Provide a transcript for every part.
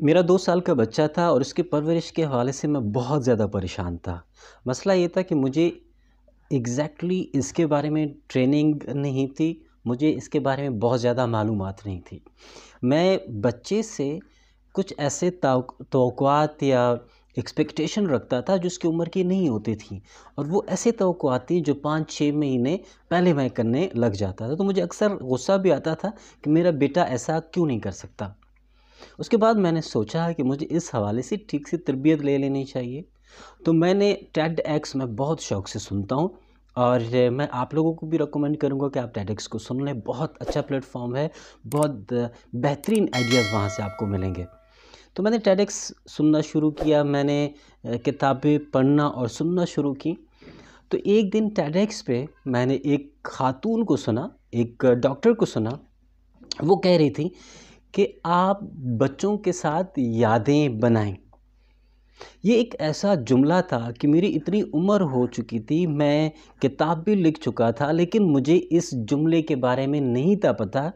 मेरा 2 साल का बच्चा था और उसकी परवरिश के हवाले से मैं बहुत ज़्यादा परेशान था। मसला ये था कि मुझे एग्ज़ैक्टली इसके बारे में ट्रेनिंग नहीं थी, मुझे इसके बारे में बहुत ज़्यादा मालूमात नहीं थी। मैं बच्चे से कुछ ऐसे तवक़्क़ुआत या एक्सपेक्टेशन रखता था जो उसकी उम्र की नहीं होती थी, और वो ऐसे तवक़्क़ुआत थी जो 5-6 महीने पहले मैं करने लग जाता था। तो मुझे अक्सर गुस्सा भी आता था कि मेरा बेटा ऐसा क्यों नहीं कर सकता। उसके बाद मैंने सोचा कि मुझे इस हवाले से ठीक से तरबियत ले लेनी चाहिए। तो मैंने टेडएक्स मैं बहुत शौक़ से सुनता हूँ, और मैं आप लोगों को भी रिकमेंड करूँगा कि आप टेडएक्स को सुन लें। बहुत अच्छा प्लेटफ़ॉर्म है, बहुत बेहतरीन आइडियाज़ वहाँ से आपको मिलेंगे। तो मैंने टेडएक्स सुनना शुरू किया, मैंने किताबें पढ़ना और सुनना शुरू की। तो एक दिन टेडएक्स पे मैंने एक ख़ातून को सुना, एक डॉक्टर को सुना। वो कह रही थी कि आप बच्चों के साथ यादें बनाएं। ये एक ऐसा जुमला था कि मेरी इतनी उम्र हो चुकी थी, मैं किताब भी लिख चुका था, लेकिन मुझे इस जुमले के बारे में नहीं था पता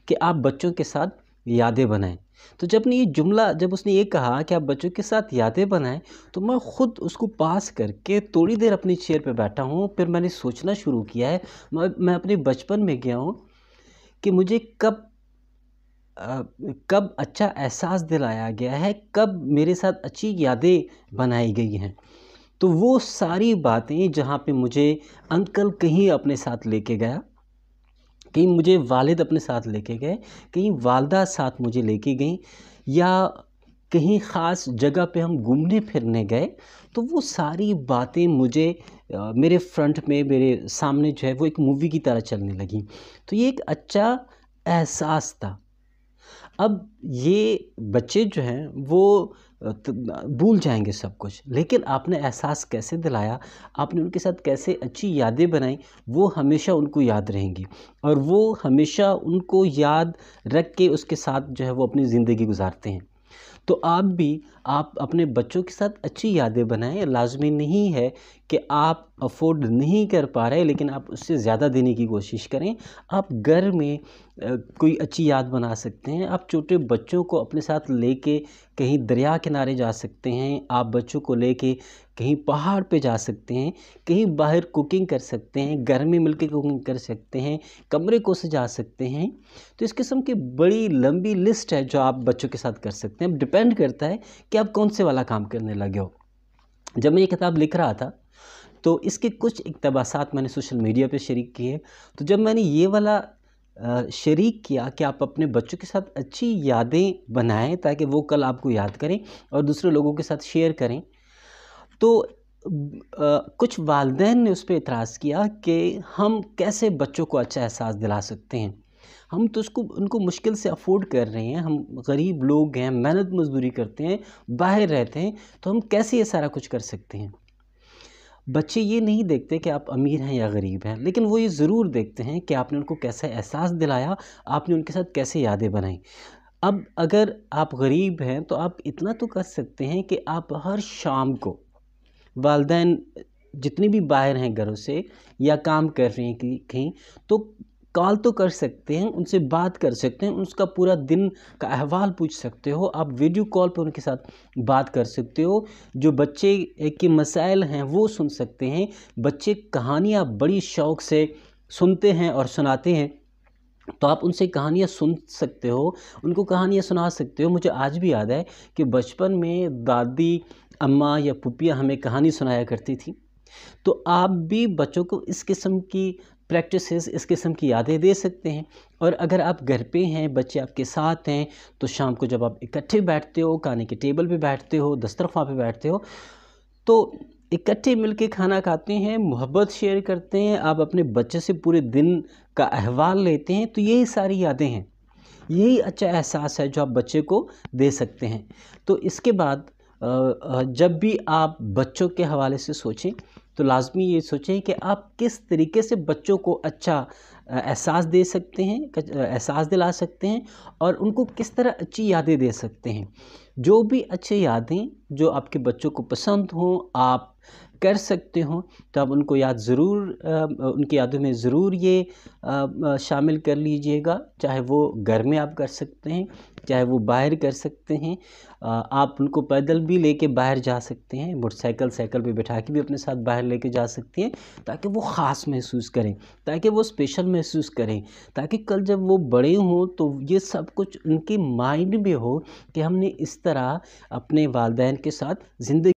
कि आप बच्चों के साथ यादें बनाएं। तो जब उसने ये कहा कि आप बच्चों के साथ यादें बनाएं, तो मैं ख़ुद उसको पास करके थोड़ी देर अपनी चेयर पे बैठा हूँ। फिर मैंने सोचना शुरू किया है, मैं अपने बचपन में गया हूँ कि मुझे कब अच्छा एहसास दिलाया गया है, कब मेरे साथ अच्छी यादें बनाई गई हैं। तो वो सारी बातें जहाँ पे मुझे अंकल कहीं अपने साथ लेके गया, कहीं मुझे वालिद अपने साथ लेके गए, कहीं वालदा साथ मुझे लेके गईं, या कहीं ख़ास जगह पे हम घूमने फिरने गए, तो वो सारी बातें मुझे मेरे फ्रंट में, मेरे सामने जो है वो एक मूवी की तरह चलने लगी। तो ये एक अच्छा एहसास था। अब ये बच्चे जो हैं वो भूल जाएंगे सब कुछ, लेकिन आपने एहसास कैसे दिलाया, आपने उनके साथ कैसे अच्छी यादें बनाई, वो हमेशा उनको याद रहेंगी, और वो हमेशा उनको याद रख के उसके साथ जो है वो अपनी ज़िंदगी गुजारते हैं। तो आप अपने बच्चों के साथ अच्छी यादें बनाएं। लाज़मी नहीं है कि आप अफ़ोर्ड नहीं कर पा रहे, लेकिन आप उससे ज़्यादा देने की कोशिश करें। आप घर में कोई अच्छी याद बना सकते हैं। आप छोटे बच्चों को अपने साथ लेके कहीं दरिया किनारे जा सकते हैं, आप बच्चों को लेके कहीं पहाड़ पे जा सकते हैं, कहीं बाहर कुकिंग कर सकते हैं, घर में मिलकर कुकिंग कर सकते हैं, कमरे को सजा सकते हैं। तो इस किस्म की बड़ी लंबी लिस्ट है जो आप बच्चों के साथ कर सकते हैं। डिपेंड करता है कि आप कौन से वाला काम करने लगे हो। जब मैं ये किताब लिख रहा था, तो इसके कुछ इक़्तिबासात मैंने सोशल मीडिया पे शरीक किए। तो जब मैंने ये वाला शरीक किया कि आप अपने बच्चों के साथ अच्छी यादें बनाएं ताकि वो कल आपको याद करें और दूसरे लोगों के साथ शेयर करें, तो कुछ वालिदैन ने उस पे एतराज़ किया कि हम कैसे बच्चों को अच्छा एहसास दिला सकते हैं। हम तो उनको मुश्किल से अफ़ोर्ड कर रहे हैं, हम गरीब लोग हैं, मेहनत मज़दूरी करते हैं, बाहर रहते हैं, तो हम कैसे ये सारा कुछ कर सकते हैं। बच्चे ये नहीं देखते कि आप अमीर हैं या गरीब हैं, लेकिन वो ये ज़रूर देखते हैं कि आपने उनको कैसा एहसास दिलाया, आपने उनके साथ कैसे यादें बनाई। अब अगर आप गरीब हैं तो आप इतना तो कर सकते हैं कि आप हर शाम को वालिदैन जितनी भी बाहर हैं घरों से या काम कर रही हैं कहीं, तो कॉल तो कर सकते हैं, उनसे बात कर सकते हैं, उसका पूरा दिन का अहवाल पूछ सकते हो। आप वीडियो कॉल पर उनके साथ बात कर सकते हो। जो बच्चे के मसाइल हैं वो सुन सकते हैं। बच्चे कहानियाँ बड़ी शौक़ से सुनते हैं और सुनाते हैं, तो आप उनसे कहानियाँ सुन सकते हो, उनको कहानियाँ सुना सकते हो। मुझे आज भी याद है कि बचपन में दादी, अम्मा या फूफियाँ हमें कहानी सुनाया करती थी। तो आप भी बच्चों को इस किस्म की प्रैक्टिसेस, इस किस्म की यादें दे सकते हैं। और अगर आप घर पे हैं, बच्चे आपके साथ हैं, तो शाम को जब आप इकट्ठे बैठते हो, खाने के टेबल पे बैठते हो, दस्तरख़्वान पे बैठते हो, तो इकट्ठे मिलके खाना खाते हैं, मोहब्बत शेयर करते हैं, आप अपने बच्चे से पूरे दिन का अहवाल लेते हैं, तो यही सारी यादें हैं। यही अच्छा एहसास है जो आप बच्चे को दे सकते हैं। तो इसके बाद जब भी आप बच्चों के हवाले से सोचें, तो लाज़मी ये सोचें कि आप किस तरीके से बच्चों को अच्छा एहसास दे सकते हैं, एहसास दिला सकते हैं, और उनको किस तरह अच्छी यादें दे सकते हैं। जो भी अच्छी यादें जो आपके बच्चों को पसंद हों, आप कर सकते हो तो आप उनको उनकी यादों में ज़रूर ये शामिल कर लीजिएगा। चाहे वो घर में आप कर सकते हैं, चाहे वो बाहर कर सकते हैं। आप उनको पैदल भी लेके बाहर जा सकते हैं, मोटरसाइकिल साइकिल पे बैठा के भी अपने साथ बाहर लेके जा सकते हैं, ताकि वो ख़ास महसूस करें, ताकि वो स्पेशल महसूस करें, ताकि कल जब वो बड़े हों तो ये सब कुछ उनके माइंड में हो कि हमने इस तरह अपने वालिदैन के साथ ज़िंदगी